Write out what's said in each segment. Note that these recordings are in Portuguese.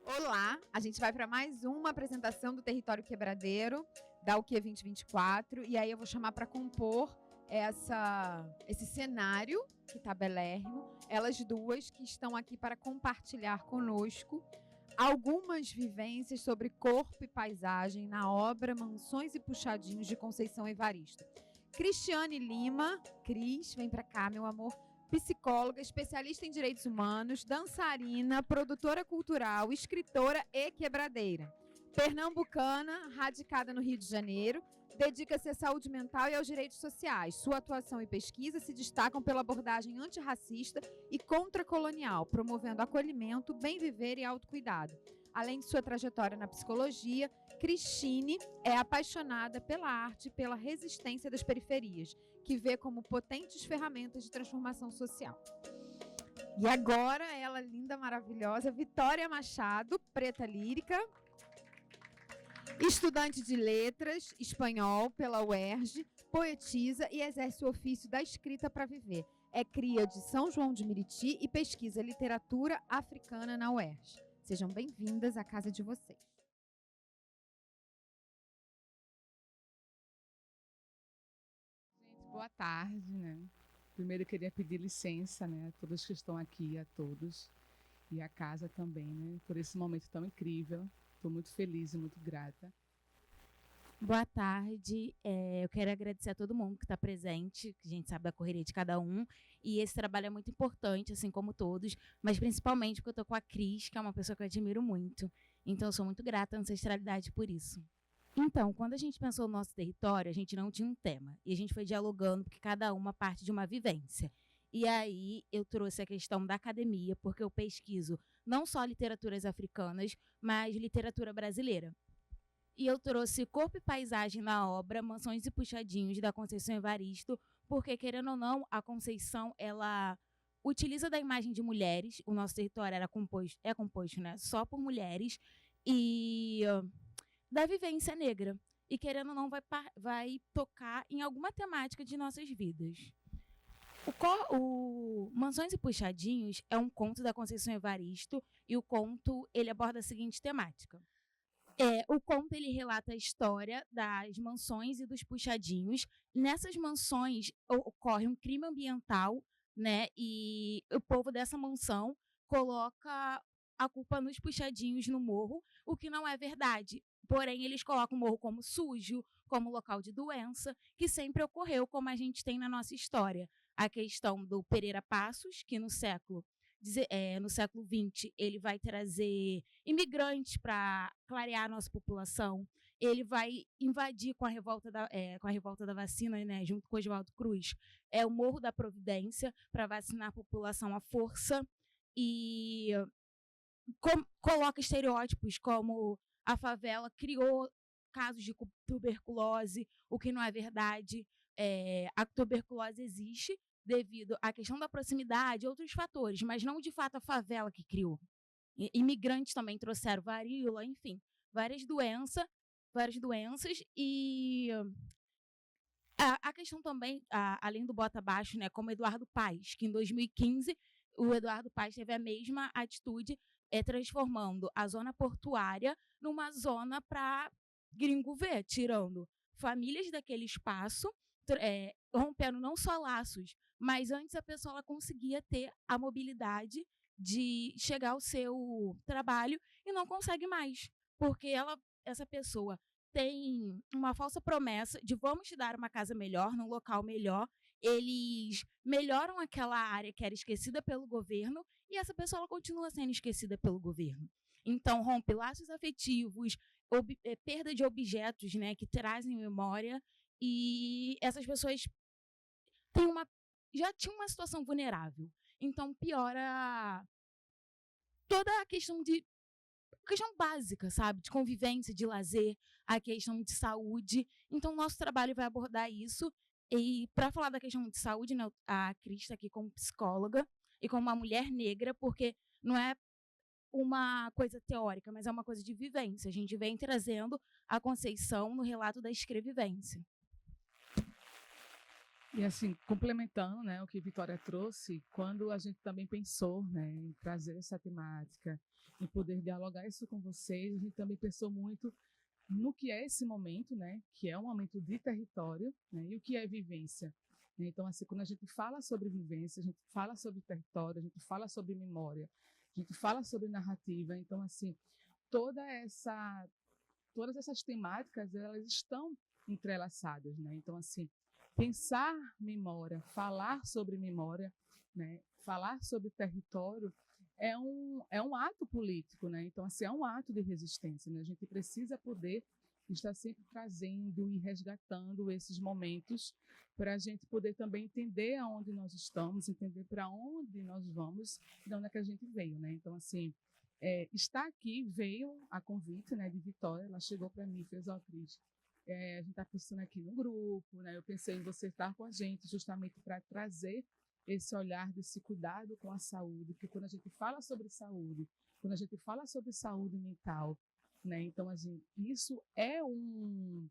Olá, a gente vai para mais uma apresentação do Território Quebradeiro, da UQ 2024, e aí eu vou chamar para compor esse cenário, que está belérrimo, elas duas que estão aqui para compartilhar conosco algumas vivências sobre corpo e paisagem na obra Mansões e Puxadinhos de Conceição Evaristo. Cristiane Lima, Cris, vem para cá, meu amor, psicóloga, especialista em direitos humanos, dançarina, produtora cultural, escritora e quebradeira. Pernambucana, radicada no Rio de Janeiro, dedica-se à saúde mental e aos direitos sociais. Sua atuação e pesquisa se destacam pela abordagem antirracista e contracolonial, promovendo acolhimento, bem viver e autocuidado. Além de sua trajetória na psicologia, Cristine é apaixonada pela arte e pela resistência das periferias, que vê como potentes ferramentas de transformação social. E agora, ela linda, maravilhosa, Vitória Machado, preta lírica, estudante de letras, espanhol pela UERJ, poetisa e exerce o ofício da escrita para viver. É cria de São João de Meriti e pesquisa literatura africana na UERJ. Sejam bem-vindas à casa de vocês. Gente, boa tarde, né? Primeiro eu queria pedir licença, né, a todos que estão aqui, a todos, e a casa também, né, por esse momento tão incrível. Estou muito feliz e muito grata. Boa tarde, eu quero agradecer a todo mundo que está presente, que a gente sabe da correria de cada um, e esse trabalho é muito importante, assim como todos, mas principalmente porque eu estou com a Cris, que é uma pessoa que eu admiro muito, então eu sou muito grata à ancestralidade por isso. Então, quando a gente pensou no nosso território, a gente não tinha um tema, e a gente foi dialogando, porque cada uma parte de uma vivência. E aí eu trouxe a questão da academia, porque eu pesquiso não só literaturas africanas, mas literatura brasileira. E eu trouxe corpo e paisagem na obra Mansões e Puxadinhos, da Conceição Evaristo, porque, querendo ou não, a Conceição, ela utiliza da imagem de mulheres, o nosso território é composto, né, só por mulheres, e da vivência negra. E, querendo ou não, vai tocar em alguma temática de nossas vidas. O Mansões e Puxadinhos é um conto da Conceição Evaristo, e o conto ele aborda a seguinte temática. O conto ele relata a história das mansões e dos puxadinhos. Nessas mansões ocorre um crime ambiental, né? E o povo dessa mansão coloca a culpa nos puxadinhos no morro, o que não é verdade. Porém, eles colocam o morro como sujo, como local de doença, que sempre ocorreu, como a gente tem na nossa história. A questão do Pereira Passos, que no século XX ele vai trazer imigrantes para clarear a nossa população. Ele vai invadir com a revolta da vacina, né, junto com Oswaldo Cruz, o Morro da Providência para vacinar a população à força e coloca estereótipos como a favela criou casos de tuberculose, o que não é verdade. A tuberculose existe devido à questão da proximidade e outros fatores, mas não de fato a favela que criou. Imigrantes também trouxeram varíola, enfim, várias doenças, e a questão também, além do bota abaixo, né, como Eduardo Paes, que em 2015 o Eduardo Paes teve a mesma atitude, transformando a zona portuária numa zona para gringo ver, tirando famílias daquele espaço, rompendo não só laços, mas antes a pessoa ela conseguia ter a mobilidade de chegar ao seu trabalho e não consegue mais, porque essa pessoa tem uma falsa promessa de vamos te dar uma casa melhor, num local melhor, eles melhoram aquela área que era esquecida pelo governo e essa pessoa ela continua sendo esquecida pelo governo. Então, rompe laços afetivos, perda de objetos, né, que trazem memória, e essas pessoas já tinham uma situação vulnerável. Então, piora toda a questão básica, sabe? De convivência, de lazer, a questão de saúde. Então, nosso trabalho vai abordar isso. E para falar da questão de saúde, né, a Cris está aqui como psicóloga e como uma mulher negra, porque não é uma coisa teórica, mas é uma coisa de vivência. A gente vem trazendo a Conceição no relato da escrevivência. E assim, complementando, né, o que Vitória trouxe, quando a gente também pensou, né, em trazer essa temática, em poder dialogar isso com vocês, a gente também pensou muito no que é esse momento, né, que é um momento de território, né, e o que é vivência. Então, assim, quando a gente fala sobre vivência, a gente fala sobre território, a gente fala sobre memória, a gente fala sobre narrativa. Então, assim, toda essa, todas essas temáticas, elas estão entrelaçadas, né? Então, assim, pensar memória, falar sobre memória, né, falar sobre território é um ato político, né? Então, assim, é um ato de resistência, né? A gente precisa poder estar sempre trazendo e resgatando esses momentos para a gente poder também entender aonde nós estamos, entender para onde nós vamos, de onde é que a gente veio, né? Então, assim, estar aqui veio a convite, né, de Vitória. Ela chegou para mim e fez: ó, Cris, a gente está pensando aqui no grupo, né? Eu pensei em você estar com a gente justamente para trazer esse olhar desse cuidado com a saúde, porque quando a gente fala sobre saúde, quando a gente fala sobre saúde mental, né? Então, assim, isso é um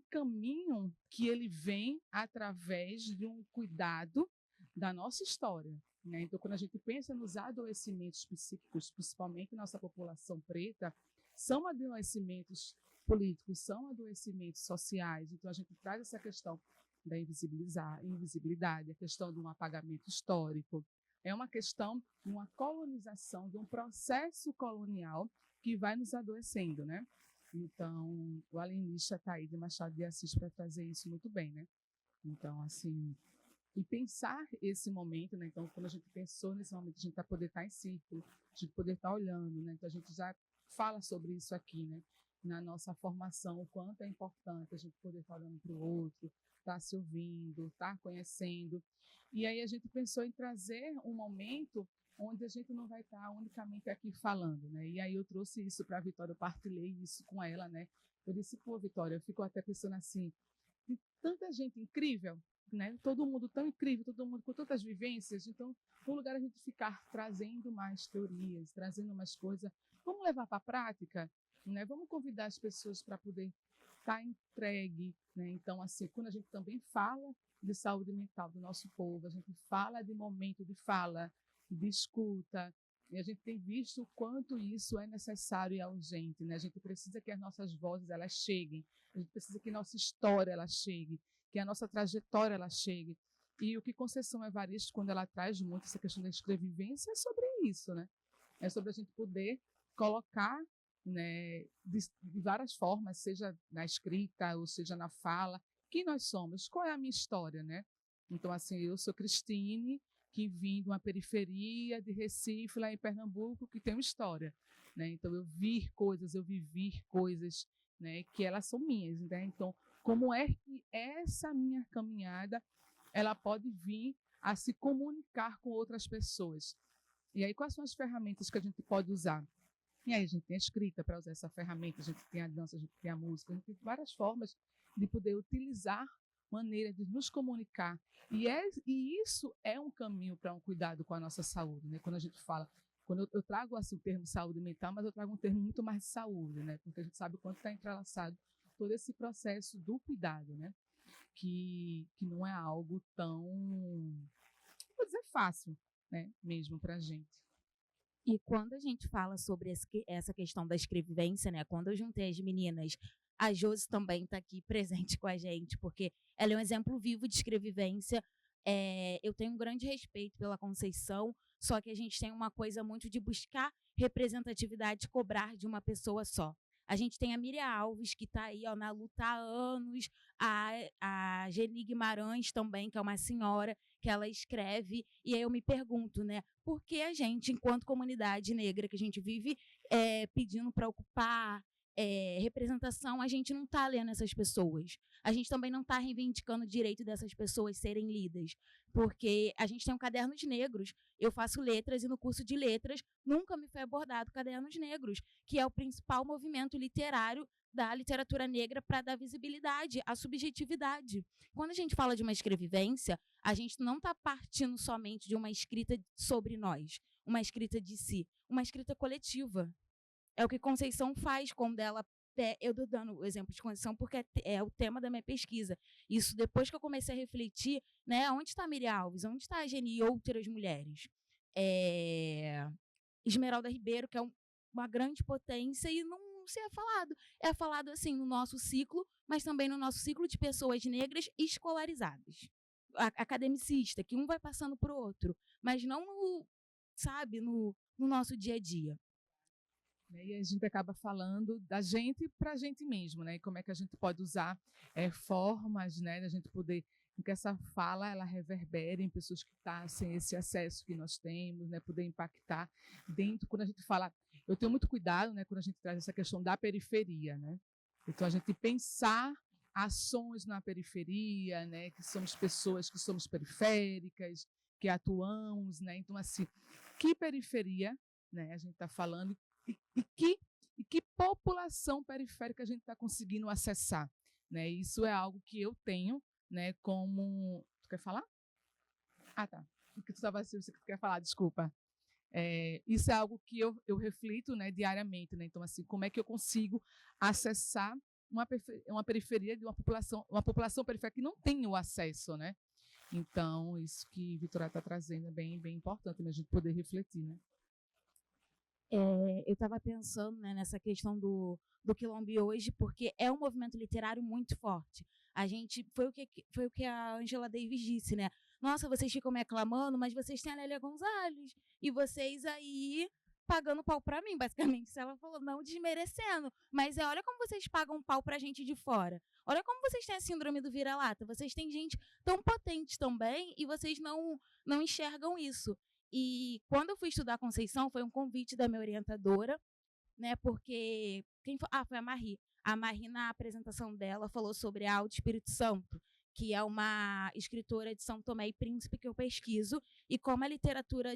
caminho que ele vem através de um cuidado da nossa história, né? Então, quando a gente pensa nos adoecimentos psíquicos, principalmente nossa população preta, são adoecimentos políticos, são adoecimentos sociais. Então, a gente traz essa questão da invisibilidade, a questão de um apagamento histórico. É uma questão de uma colonização, de um processo colonial que vai nos adoecendo, né? Então, o alienista está aí de Machado de Assis para trazer isso muito bem, né? Então, assim, e pensar esse momento, né? Então, quando a gente pensou nesse momento, a gente vai poder estar em círculo, a gente poder estar olhando, né? Então, a gente já fala sobre isso aqui, né? Na nossa formação, o quanto é importante a gente poder estar olhando para o outro, estar se ouvindo, estar conhecendo. E aí a gente pensou em trazer um momento onde a gente não vai estar unicamente aqui falando, né? E aí eu trouxe isso para a Vitória, eu partilhei isso com ela, né? Eu disse: pô, Vitória, eu fico até pensando assim, tem tanta gente incrível, né? Todo mundo tão incrível, todo mundo com tantas vivências. Então, no lugar a gente ficar trazendo mais teorias, trazendo mais coisas, vamos levar para a prática, né? Vamos convidar as pessoas para poder estar entregue, né? Então, assim, quando a gente também fala de saúde mental do nosso povo, a gente fala de momento de fala, de escuta, e a gente tem visto o quanto isso é necessário e é urgente, né? A gente precisa que as nossas vozes elas cheguem, a gente precisa que nossa história ela chegue, que a nossa trajetória ela chegue. E o que Conceição Evaristo, quando ela traz muito essa questão da escrevivência, é sobre isso, né? É sobre a gente poder colocar, né, de várias formas, seja na escrita ou seja na fala, quem nós somos, qual é a minha história, né? Então, assim, eu sou Cristine, que vim de uma periferia de Recife, lá em Pernambuco, que tem uma história, né? Então, eu vivi coisas, né, que elas são minhas, né? Então, como é que essa minha caminhada ela pode vir a se comunicar com outras pessoas? E aí, quais são as ferramentas que a gente pode usar? E aí, a gente tem a escrita para usar essa ferramenta, a gente tem a dança, a gente tem a música, a gente tem várias formas de poder utilizar maneira de nos comunicar. E isso é um caminho para um cuidado com a nossa saúde, né? Quando a gente fala, quando eu trago assim, o termo saúde mental, mas eu trago um termo muito mais de saúde, né? Porque a gente sabe o quanto está entrelaçado todo esse processo do cuidado, né? Que não é algo tão, vou dizer, fácil, né? Mesmo para a gente. E quando a gente fala sobre essa questão da escrevivência, né? Quando eu juntei as meninas, a Josi também está aqui presente com a gente, porque ela é um exemplo vivo de escrevivência. Eu tenho um grande respeito pela Conceição, só que a gente tem uma coisa muito de buscar representatividade, cobrar de uma pessoa só. A gente tem a Miriam Alves, que está aí na luta há anos, a Geni Guimarães também, que é uma senhora, que ela escreve, e aí eu me pergunto, né, por que a gente, enquanto comunidade negra que a gente vive pedindo para ocupar representação, a gente não está lendo essas pessoas. A gente também não está reivindicando o direito dessas pessoas serem lidas, porque a gente tem um Cadernos Negros, eu faço letras e no curso de letras nunca me foi abordado Cadernos Negros, que é o principal movimento literário da literatura negra para dar visibilidade à subjetividade. Quando a gente fala de uma escrevivência, a gente não está partindo somente de uma escrita sobre nós, uma escrita de si, uma escrita coletiva. É o que Conceição faz quando ela eu estou dando o exemplo de condição porque é o tema da minha pesquisa. Isso depois que eu comecei a refletir, né, onde está a Miriam Alves, onde está a Geni e outras mulheres. Esmeralda Ribeiro, que é uma grande potência e não se é falado. É falado assim no nosso ciclo, mas também no nosso ciclo de pessoas negras escolarizadas. Academicista, que um vai passando para o outro, mas não no nosso dia a dia. E a gente acaba falando da gente para a gente mesmo, né? E como é que a gente pode usar formas, né, da gente poder que essa fala ela reverbere em pessoas que estão sem esse acesso que nós temos, né, poder impactar dentro. Quando a gente fala, eu tenho muito cuidado, né, quando a gente traz essa questão da periferia, né? Então a gente pensar ações na periferia, né, que somos pessoas que somos periféricas, que atuamos, né? Então assim, que periferia, né, a gente está falando e que população periférica a gente está conseguindo acessar, né? Isso é algo que eu tenho, né, como... Tu quer falar? Ah, tá. O que tu estava dizendo, você quer falar, desculpa. Isso é algo que eu reflito, né, diariamente, né? Então, assim, como é que eu consigo acessar uma periferia de uma população periférica que não tem o acesso, né? Então, isso que Vitória está trazendo é bem, bem importante, né, a gente poder refletir, né? Eu estava pensando, né, nessa questão do Quilombo hoje, porque é um movimento literário muito forte. Foi o que a Angela Davis disse, né? Nossa, vocês ficam me aclamando, mas vocês têm a Lélia Gonzalez e vocês aí pagando pau para mim, basicamente. Isso ela falou, não desmerecendo, mas olha como vocês pagam pau pra gente de fora. Olha como vocês têm a síndrome do vira-lata. Vocês têm gente tão potente também e vocês não enxergam isso. E quando eu fui estudar Conceição, foi um convite da minha orientadora, né? Porque foi a Marie. A Marie, na apresentação dela, falou sobre a Aldo Espírito Santo, que é uma escritora de São Tomé e Príncipe que eu pesquiso, e como a literatura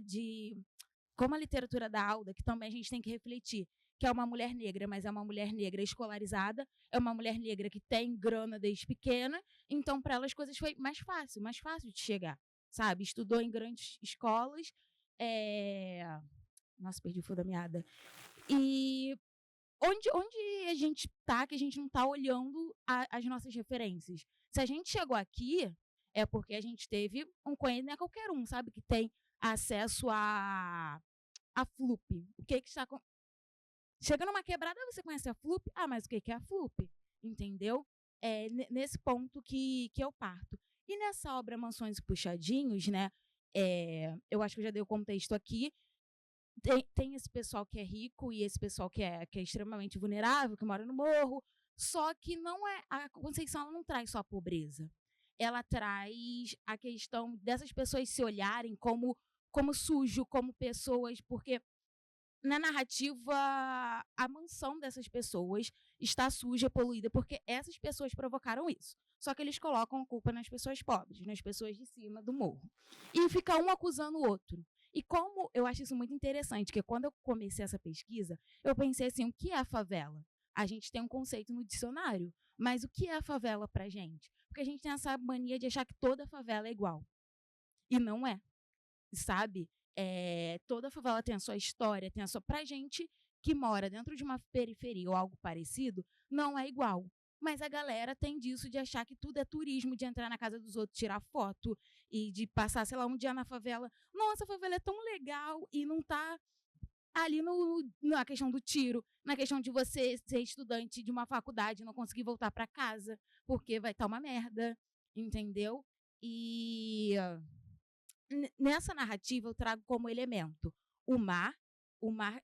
da Alda, que também a gente tem que refletir, que é uma mulher negra, mas é uma mulher negra escolarizada, é uma mulher negra que tem grana desde pequena, então para ela as coisas foi mais fácil de chegar, sabe? Estudou em grandes escolas, Nossa, perdi o fio da meada. E onde a gente tá, que a gente não tá olhando as nossas referências? Se a gente chegou aqui, é porque a gente teve um conhecimento, não é qualquer um, sabe, que tem acesso a FLUP. O que está... Chega numa quebrada, você conhece a FLUP? Ah, mas o que é a FLUP? Entendeu? Nesse ponto que eu parto. E nessa obra Mansões e Puxadinhos, né, eu acho que eu já dei o contexto aqui, tem esse pessoal que é rico e esse pessoal que é extremamente vulnerável, que mora no morro, só que não é... A Conceição ela não traz só a pobreza. Ela traz a questão dessas pessoas se olharem como sujo, como pessoas, porque na narrativa a mansão dessas pessoas está suja, poluída, porque essas pessoas provocaram isso. Só que eles colocam a culpa nas pessoas pobres, nas pessoas de cima do morro. E fica um acusando o outro. E como eu acho isso muito interessante, que quando eu comecei essa pesquisa, eu pensei assim, o que é a favela? A gente tem um conceito no dicionário, mas o que é a favela pra gente? Porque a gente tem essa mania de achar que toda favela é igual. E não é, sabe? Toda favela tem a sua história, tem a sua... Pra gente que mora dentro de uma periferia ou algo parecido, não é igual. Mas a galera tem disso de achar que tudo é turismo, de entrar na casa dos outros, tirar foto e de passar, sei lá, um dia na favela. Nossa, a favela é tão legal e não tá ali na questão do tiro, na questão de você ser estudante de uma faculdade e não conseguir voltar para casa, porque vai estar uma merda, entendeu? E nessa narrativa eu trago como elemento o mar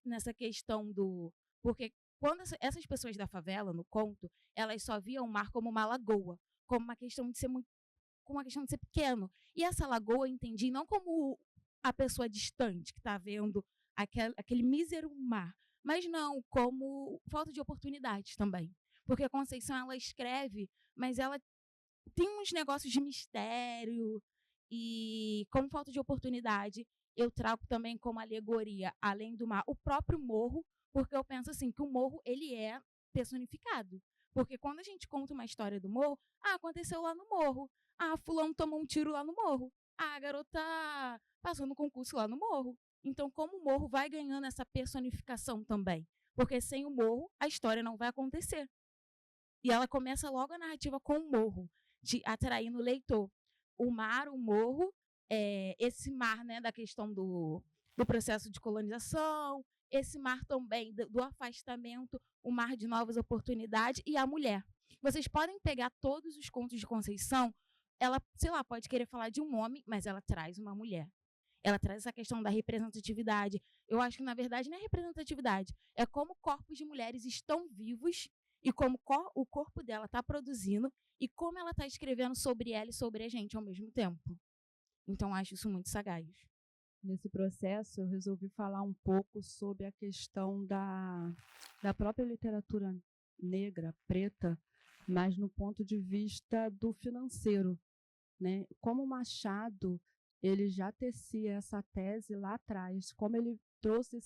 nessa questão do... Porque quando essas pessoas da favela, no conto, elas só viam o mar como uma lagoa, como uma questão de ser pequeno. E essa lagoa eu entendi não como a pessoa distante que está vendo aquele mísero mar, mas não, como falta de oportunidades também. Porque a Conceição, ela escreve, mas ela tem uns negócios de mistério e, como falta de oportunidade, eu trago também como alegoria, além do mar, o próprio morro, porque eu penso assim, que o morro, ele é personificado. Porque quando a gente conta uma história do morro, aconteceu lá no morro. Fulano tomou um tiro lá no morro. A garota passou no concurso lá no morro. Então, como o morro vai ganhando essa personificação também? Porque sem o morro, a história não vai acontecer. E ela começa logo a narrativa com o morro, atraindo o leitor. O mar, o morro, esse mar, né, da questão do processo de colonização, esse mar também do afastamento, o mar de novas oportunidades e a mulher. Vocês podem pegar todos os contos de Conceição, ela, sei lá, pode querer falar de um homem, mas ela traz uma mulher. Ela traz essa questão da representatividade. Eu acho que, na verdade, não é representatividade, é como corpos de mulheres estão vivos e como o corpo dela está produzindo e como ela está escrevendo sobre ela e sobre a gente ao mesmo tempo. Então, acho isso muito sagaz. Nesse processo, eu resolvi falar um pouco sobre a questão da própria literatura negra, preta, mas no ponto de vista do financeiro, né? Como Machado, ele já tecia essa tese lá atrás, como ele trouxe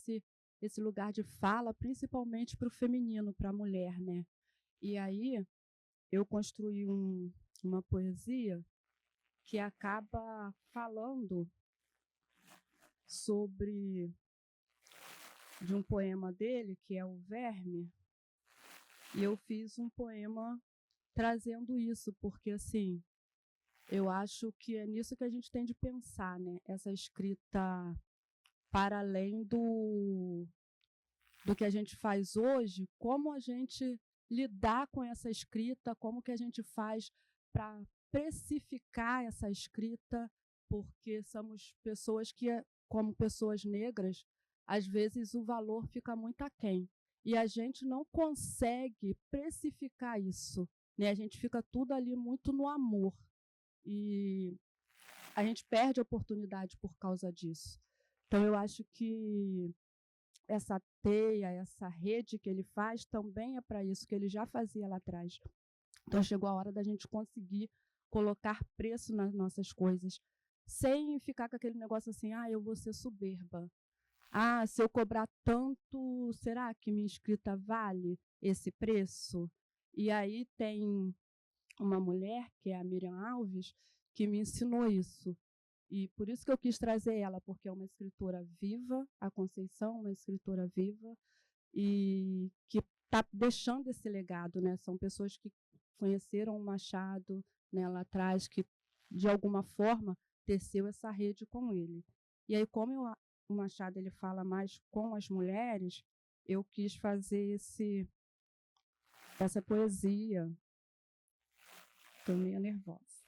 esse lugar de fala, principalmente para o feminino, para a mulher, né? E aí eu construí uma poesia que acaba falando sobre de um poema dele, que é o Verme, e eu fiz um poema trazendo isso, porque assim, eu acho que é nisso que a gente tem de pensar, né? Essa escrita para além do que a gente faz hoje, como a gente lidar com essa escrita, como que a gente faz para precificar essa escrita, porque somos pessoas que, como pessoas negras, às vezes o valor fica muito aquém. E a gente não consegue precificar isso, né? A gente fica tudo ali muito no amor. E a gente perde a oportunidade por causa disso. Então, eu acho que essa teia, essa rede que ele faz, também é para isso, que ele já fazia lá atrás. Então, chegou a hora da gente conseguir colocar preço nas nossas coisas, sem ficar com aquele negócio assim, eu vou ser soberba. Se eu cobrar tanto, será que minha escrita vale esse preço? E aí tem uma mulher, que é a Miriam Alves, que me ensinou isso. E por isso que eu quis trazer ela, porque é uma escritora viva, a Conceição, uma escritora viva, e que está deixando esse legado, né? São pessoas que conheceram o Machado, né, lá atrás, que de alguma forma teceu essa rede com ele. E aí, como o Machado ele fala mais com as mulheres, eu quis fazer essa poesia. Estou meio nervosa.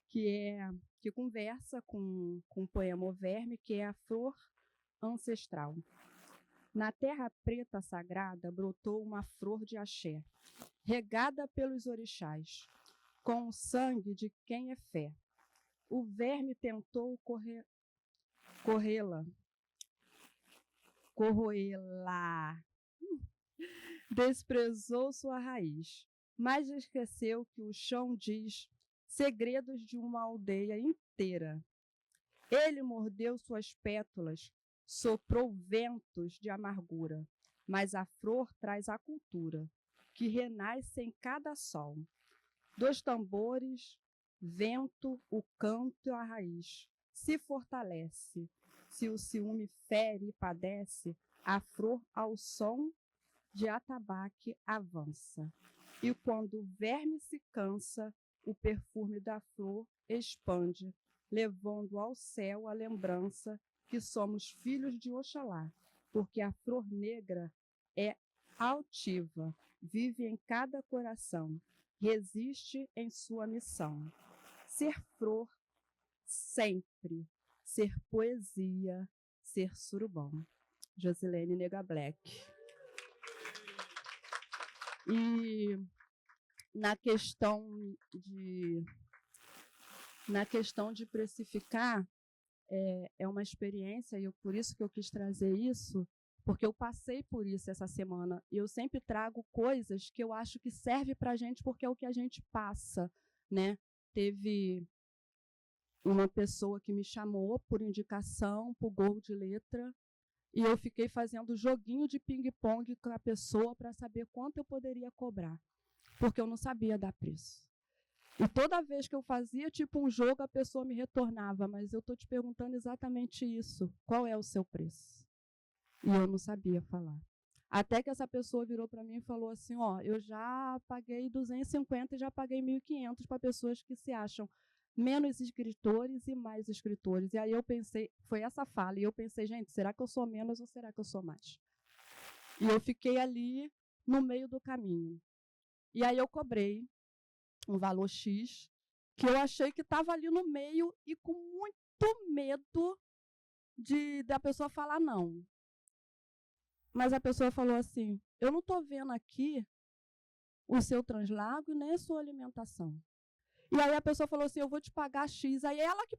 que conversa com o poema O Verme, que é a flor ancestral. Na terra preta sagrada brotou uma flor de axé, regada pelos orixás, com o sangue de quem é fé. O verme tentou corroê-la, desprezou sua raiz, mas esqueceu que o chão diz segredos de uma aldeia inteira. Ele mordeu suas pétalas, soprou ventos de amargura, mas a flor traz a cultura, que renasce em cada sol. Dos tambores, vento, o canto e a raiz se fortalece. Se o ciúme fere e padece, a flor ao som de atabaque avança. E quando o verme se cansa, o perfume da flor expande, levando ao céu a lembrança que somos filhos de Oxalá, porque a flor negra é altiva, vive em cada coração, resiste em sua missão. Ser flor sempre, ser poesia, ser surubom. Josilene Nega Black. E na questão de precificar, é uma experiência, e por isso que eu quis trazer isso, porque eu passei por isso essa semana. E eu sempre trago coisas que eu acho que serve para a gente, porque é o que a gente passa, né? Teve uma pessoa que me chamou por indicação, por gol de letra, e eu fiquei fazendo joguinho de ping-pong com a pessoa para saber quanto eu poderia cobrar, porque eu não sabia dar preço. E toda vez que eu fazia tipo um jogo, a pessoa me retornava, mas eu estou te perguntando exatamente isso, qual é o seu preço? E eu não sabia falar. Até que essa pessoa virou para mim e falou assim, ó, eu já paguei 250 e já paguei 1.500 para pessoas que se acham menos escritores e mais escritores. E aí eu pensei, foi essa fala, e eu pensei, gente, será que eu sou menos ou será que eu sou mais? E eu fiquei ali no meio do caminho. E aí eu cobrei um valor X, que eu achei que estava ali no meio e com muito medo da pessoa falar não. Mas a pessoa falou assim, eu não estou vendo aqui o seu translago e nem a sua alimentação. E aí a pessoa falou assim, eu vou te pagar X. Aí ela que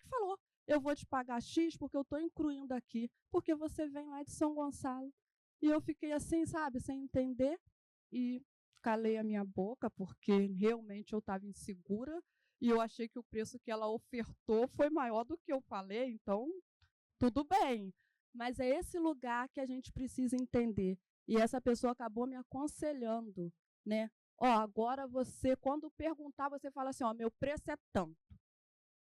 falou, eu vou te pagar X porque eu estou incluindo aqui, porque você vem lá de São Gonçalo. E eu fiquei assim, sabe, sem entender, e calei a minha boca, porque realmente eu estava insegura, e eu achei que o preço que ela ofertou foi maior do que eu falei, então tudo bem. Mas é esse lugar que a gente precisa entender. E essa pessoa acabou me aconselhando, né? Ó, agora você, quando perguntar, você fala assim, ó, meu preço é tanto.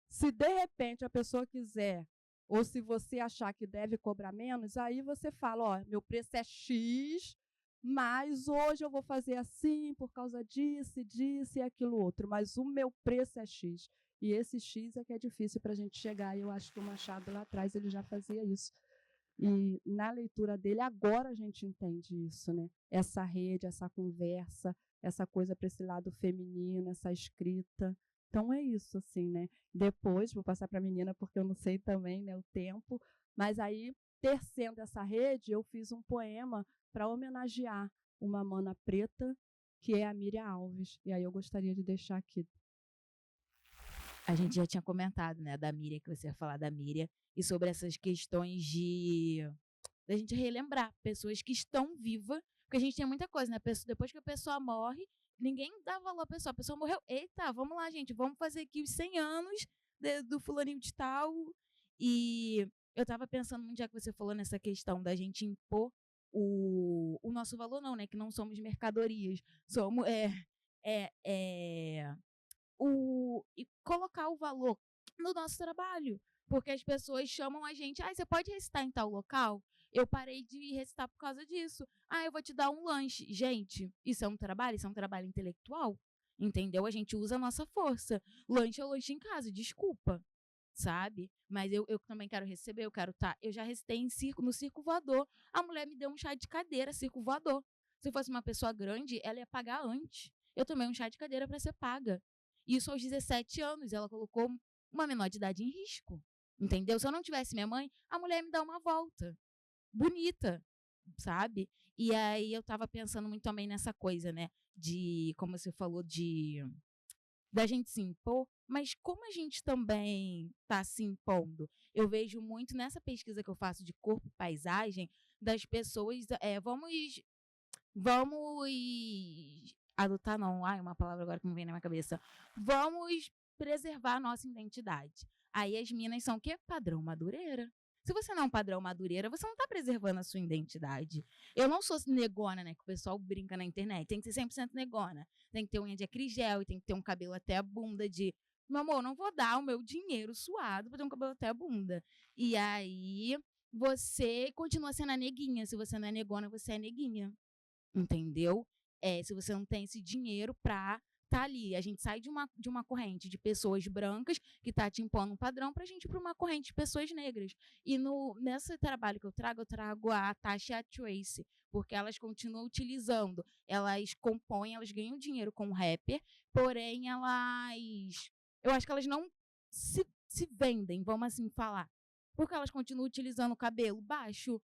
Se de repente a pessoa quiser, ou se você achar que deve cobrar menos, aí você fala, ó, meu preço é X, mas hoje eu vou fazer assim por causa disso e aquilo outro, mas o meu preço é X. E esse X é que é difícil para a gente chegar, e eu acho que o Machado lá atrás ele já fazia isso. E na leitura dele, agora a gente entende isso, né? Essa rede, essa conversa, essa coisa para esse lado feminino, essa escrita. Então é isso, assim, né? Depois, vou passar para a menina, porque eu não sei também, né, o tempo, mas aí, tecendo essa rede, eu fiz um poema para homenagear uma mana preta, que é a Miriam Alves. E aí eu gostaria de deixar aqui. A gente já tinha comentado, né, da Miriam, que você ia falar da Miriam, e sobre essas questões da gente relembrar pessoas que estão vivas, porque a gente tem muita coisa, né? Depois que a pessoa morre, ninguém dá valor à pessoa. A pessoa morreu, eita, vamos lá, gente, vamos fazer aqui os 100 anos do fulaninho de tal. E eu estava pensando, um dia que você falou nessa questão da gente impor o nosso valor, não, né? Que não somos mercadorias, somos e colocar o valor no nosso trabalho, porque as pessoas chamam a gente, você pode recitar em tal local? Eu parei de recitar por causa disso. Eu vou te dar um lanche. Gente, isso é um trabalho intelectual, entendeu? A gente usa a nossa força. Lanche é lanche em casa, desculpa, sabe? Mas eu também quero receber, eu quero estar. Eu já recitei no circo voador, a mulher me deu um chá de cadeira, circo voador. Se fosse uma pessoa grande, ela ia pagar antes. Eu tomei um chá de cadeira para ser paga. Isso aos 17 anos, ela colocou uma menor de idade em risco, entendeu? Se eu não tivesse minha mãe, a mulher me dá uma volta. Bonita, sabe? E aí eu estava pensando muito também nessa coisa, né? De, como você falou, da gente se impor, mas como a gente também está se impondo? Eu vejo muito nessa pesquisa que eu faço de corpo e paisagem, das pessoas, vamos adotar não, uma palavra agora que não vem na minha cabeça. Vamos preservar a nossa identidade. Aí as minas são o quê? Padrão Madureira. Se você não é um padrão Madureira, você não está preservando a sua identidade. Eu não sou negona, né? Que o pessoal brinca na internet. Tem que ser 100% negona. Tem que ter unha de acrigel e tem que ter um cabelo até a bunda de... Meu amor, não vou dar o meu dinheiro suado para ter um cabelo até a bunda. E aí você continua sendo a neguinha. Se você não é negona, você é neguinha. Entendeu? Se você não tem esse dinheiro para estar ali. A gente sai de uma corrente de pessoas brancas que está te impondo um padrão para a gente ir para uma corrente de pessoas negras. E nesse trabalho que eu trago a Tasha e a Tracy, porque elas continuam utilizando, elas compõem, elas ganham dinheiro com o rapper, porém eu acho que elas não se vendem, vamos assim falar, porque elas continuam utilizando o cabelo baixo.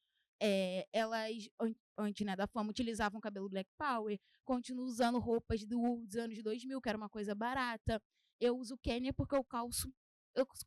Elas, antes, né, da fama, utilizavam cabelo Black Power, continuam usando roupas dos anos 2000, que era uma coisa barata. Eu uso Kenya porque eu calço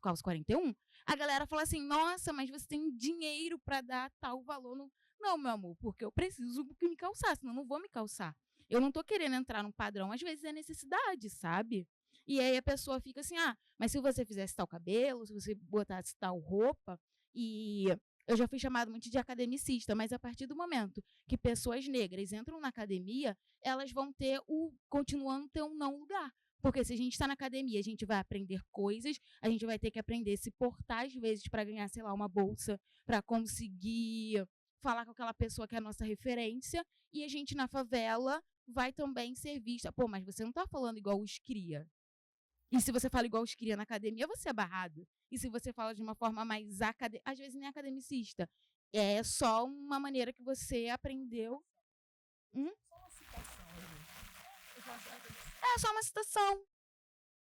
41. A galera fala assim, nossa, mas você tem dinheiro para dar tal valor. Não, meu amor, porque eu preciso me calçar, senão eu não vou me calçar. Eu não tô querendo entrar num padrão, às vezes é necessidade, sabe? E aí a pessoa fica assim, mas se você fizesse tal cabelo, se você botasse tal roupa, e... Eu já fui chamada muito de academicista, mas a partir do momento que pessoas negras entram na academia, elas vão continuando a ter um não lugar. Porque se a gente está na academia, a gente vai aprender coisas, a gente vai ter que aprender a se portar, às vezes, para ganhar, sei lá, uma bolsa, para conseguir falar com aquela pessoa que é a nossa referência, e a gente na favela vai também ser vista. Pô, mas você não está falando igual os cria. E se você fala igual os cria na academia, você é barrado. E se você fala de uma forma mais acadêmica, às vezes nem academicista, é só uma maneira que você aprendeu. É só uma citação.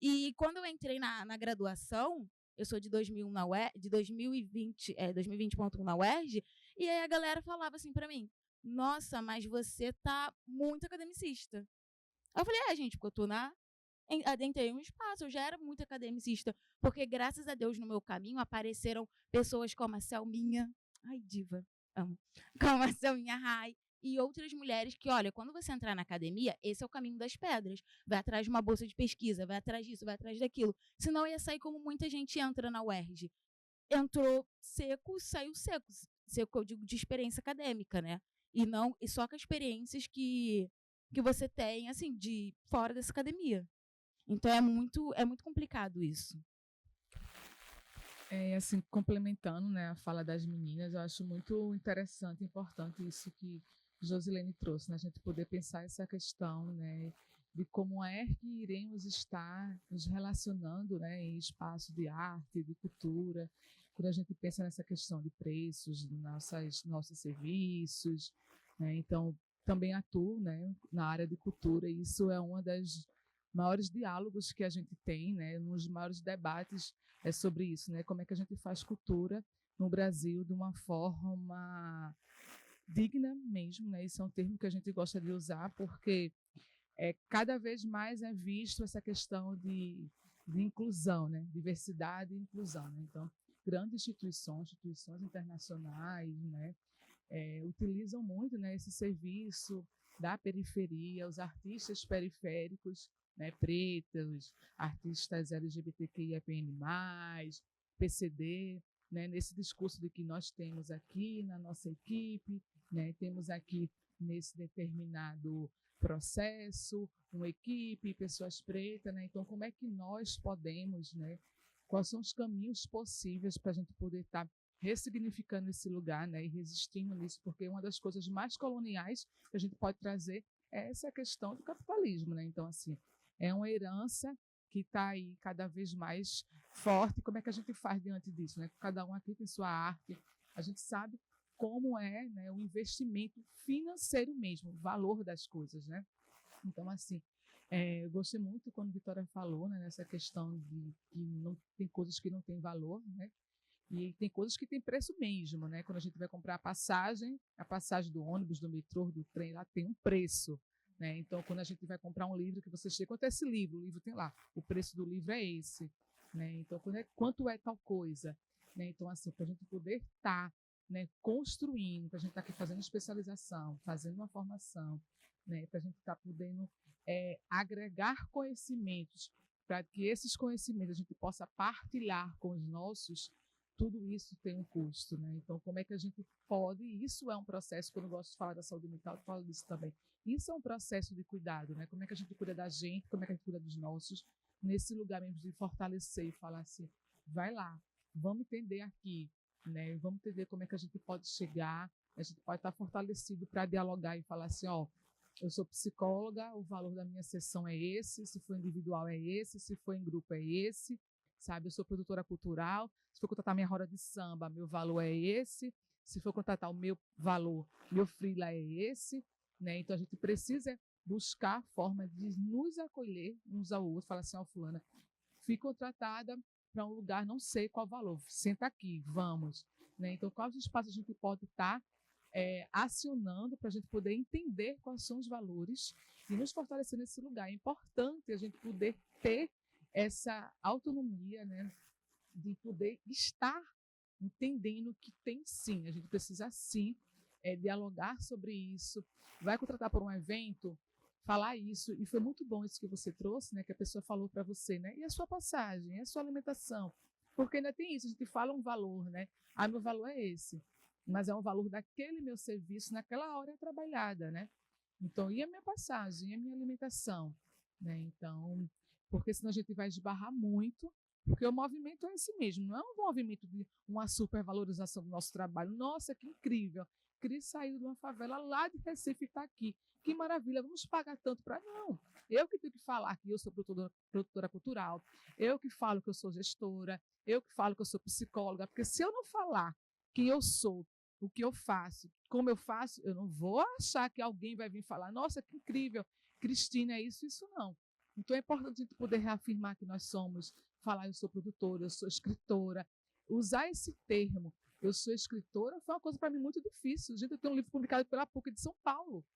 E quando eu entrei na graduação, eu sou de 2001 na UERJ, de 2020, 2020.1 na UERJ, e aí a galera falava assim pra mim: nossa, mas você tá muito academicista. Eu falei: gente, porque eu tô adentrei um espaço, eu já era muito academicista, porque graças a Deus no meu caminho apareceram pessoas como a Selminha, ai diva, amo, como a Selminha Rai, e outras mulheres que, olha, quando você entrar na academia, esse é o caminho das pedras, vai atrás de uma bolsa de pesquisa, vai atrás disso, vai atrás daquilo, senão ia sair como muita gente entra na UERJ, entrou seco, saiu seco, seco eu digo de experiência acadêmica, né, e só com experiências que você tem, assim, de fora dessa academia. Então é muito complicado isso. Assim, complementando, né, a fala das meninas, eu acho muito interessante e importante isso que Josilene trouxe, né, a gente poder pensar essa questão, né, de como é que iremos estar nos relacionando, né, em espaço de arte, de cultura, quando a gente pensa nessa questão de preços, nossos serviços, né, então também atuo, né, na área de cultura, e isso é uma das maiores diálogos que a gente tem, né, um dos maiores debates é sobre isso, né, como é que a gente faz cultura no Brasil de uma forma digna mesmo, né, isso é um termo que a gente gosta de usar, porque cada vez mais é visto essa questão de inclusão, né, diversidade e inclusão, né, então grandes instituições internacionais, né, utilizam muito, né, esse serviço da periferia, os artistas periféricos, né, pretos, artistas LGBTQIAPN+, PCD, né, nesse discurso de que nós temos aqui na nossa equipe, né, temos aqui nesse determinado processo, uma equipe, pessoas pretas, né, então como é que nós podemos, né, quais são os caminhos possíveis para a gente poder estar ressignificando esse lugar, né, e resistindo nisso, porque uma das coisas mais coloniais que a gente pode trazer é essa questão do capitalismo, né, então assim, é uma herança que está aí cada vez mais forte. Como é que a gente faz diante disso, né? Cada um aqui tem sua arte, a gente sabe como é, né, o investimento financeiro mesmo, o valor das coisas, né? Então, assim, eu gostei muito quando a Vitória falou, né, nessa questão de que não, tem coisas que não têm valor, né? E tem coisas que têm preço mesmo, né? Quando a gente vai comprar a passagem do ônibus, do metrô, do trem, lá tem um preço, né? Então, quando a gente vai comprar um livro, que você chega, quanto é esse livro? O livro tem lá, o preço do livro é esse, né? Então, quanto é tal coisa, né? Então, assim, para a gente poder estar, né, construindo, para a gente estar aqui fazendo especialização, fazendo uma formação, né, para a gente estar podendo agregar conhecimentos, para que esses conhecimentos a gente possa partilhar com os nossos, tudo isso tem um custo, né? Então, como é que a gente pode, isso é um processo, quando eu gosto de falar da saúde mental, eu falo disso também, isso é um processo de cuidado, né? Como é que a gente cuida da gente, como é que a gente cuida dos nossos, nesse lugar mesmo de fortalecer e falar assim, vai lá, vamos entender aqui, né? Vamos entender como é que a gente pode chegar, a gente pode estar fortalecido para dialogar e falar assim, ó, eu sou psicóloga, o valor da minha sessão é esse, se for individual é esse, se for em grupo é esse, sabe? Eu sou produtora cultural, se for contratar minha roda de samba, meu valor é esse, se for contratar o meu valor, meu freela é esse, né? Então a gente precisa buscar a forma de nos acolher uns ao outro, falar assim, ó, fulana, fui contratada para um lugar, não sei qual valor, senta aqui, vamos, né? Então quais espaços a gente pode estar acionando para a gente poder entender quais são os valores e nos fortalecer nesse lugar. É importante a gente poder ter essa autonomia, né, de poder estar entendendo que tem sim, a gente precisa sim dialogar sobre isso, vai contratar por um evento, falar isso, e foi muito bom isso que você trouxe, né, que a pessoa falou para você, né, e a sua passagem, e a sua alimentação, porque ainda tem isso, a gente fala um valor, né, meu valor é esse, mas é o valor daquele meu serviço naquela hora trabalhada, né, então, e a minha passagem, e a minha alimentação, né, então, porque senão a gente vai esbarrar muito Porque o movimento é esse mesmo, não é um movimento de uma supervalorização do nosso trabalho. Nossa, que incrível! Cris saiu de uma favela lá de Recife e está aqui. Que maravilha, vamos pagar tanto para... Não, eu que tenho que falar que eu sou produtora cultural, eu que falo que eu sou gestora, eu que falo que eu sou psicóloga, porque se eu não falar quem eu sou, o que eu faço, como eu faço, eu não vou achar que alguém vai vir falar, nossa, que incrível, Cristina, é isso não. Então é importante a gente poder reafirmar que nós somos, falar eu sou produtora, eu sou escritora, usar esse termo, eu sou escritora, foi uma coisa para mim muito difícil. Gente, eu tenho um livro publicado pela PUC de São Paulo,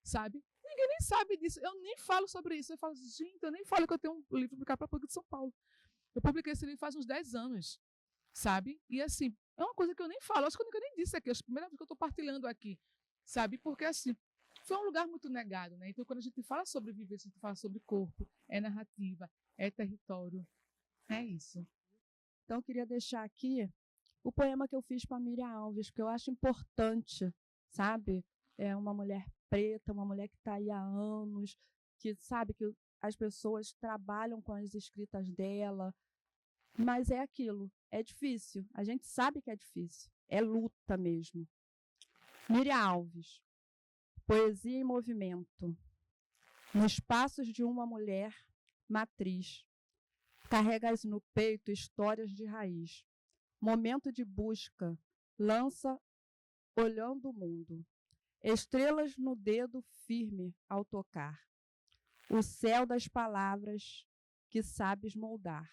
sabe? Ninguém nem sabe disso, eu nem falo sobre isso. Eu falo, gente, eu nem falo que eu tenho um livro publicado pela PUC de São Paulo. Eu publiquei esse livro faz uns 10 anos, sabe? E assim, é uma coisa que eu nem falo, acho que eu nunca nem disse aqui, acho que é a primeira vez que eu estou partilhando aqui, sabe? Porque assim, foi um lugar muito negado, né? Então, quando a gente fala sobre vivência, a gente fala sobre corpo, é narrativa, é território, é isso. Então, eu queria deixar aqui o poema que eu fiz para a Miriam Alves, que eu acho importante, sabe? É uma mulher preta, uma mulher que está aí há anos, que sabe que as pessoas trabalham com as escritas dela, mas é aquilo, é difícil, a gente sabe que é difícil, é luta mesmo. Miriam Alves, poesia em movimento, nos passos de uma mulher matriz, carregas no peito histórias de raiz, momento de busca, lança olhando o mundo, estrelas no dedo firme ao tocar, o céu das palavras que sabes moldar,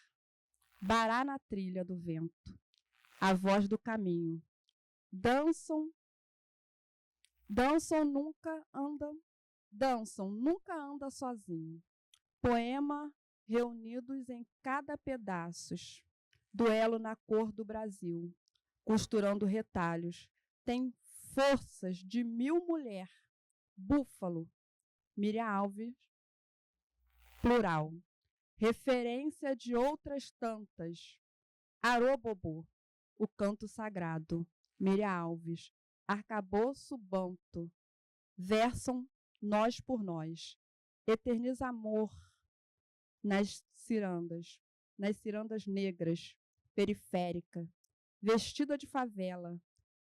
bará na trilha do vento, a voz do caminho, dançam, nunca anda sozinho, poema reunidos em cada pedaços, duelo na cor do Brasil, costurando retalhos, tem forças de 1000 mulher, búfalo, Miriam Alves, plural, referência de outras tantas, Arobobô, o canto sagrado, Miriam Alves, arcabouço banto, versam nós por nós, eterniza amor nas cirandas negras, periférica, vestida de favela,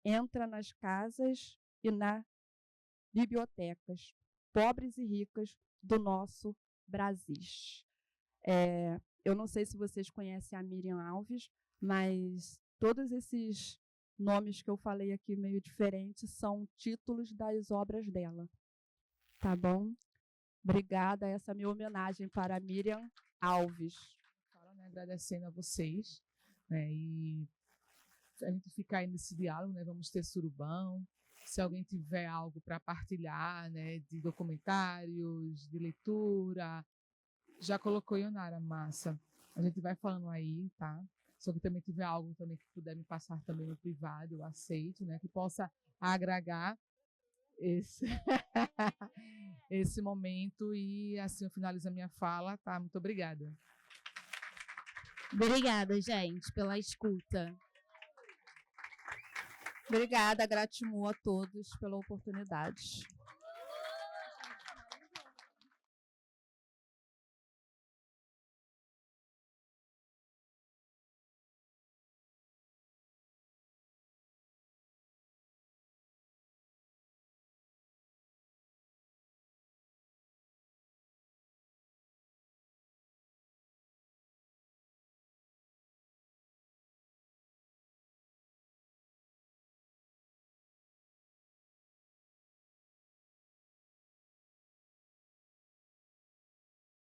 entra nas casas e nas bibliotecas, pobres e ricas do nosso Brasil. Eu não sei se vocês conhecem a Miriam Alves, mas todos esses nomes que eu falei aqui meio diferentes são títulos das obras dela. Tá bom? Obrigada, essa é a minha homenagem para a Miriam Alves. Agradecendo a vocês, né, e a gente ficar aí nesse diálogo, né, vamos ter surubão, se alguém tiver algo para partilhar, né, de documentários, de leitura, já colocou Ionara, massa, a gente vai falando aí, tá? Se alguém também tiver algo também que puder me passar também no privado, eu aceito, né, que possa agregar esse momento, e assim eu finalizo a minha fala, tá? Muito obrigada. Obrigada, gente, pela escuta. Obrigada, gratidão a todos pela oportunidade.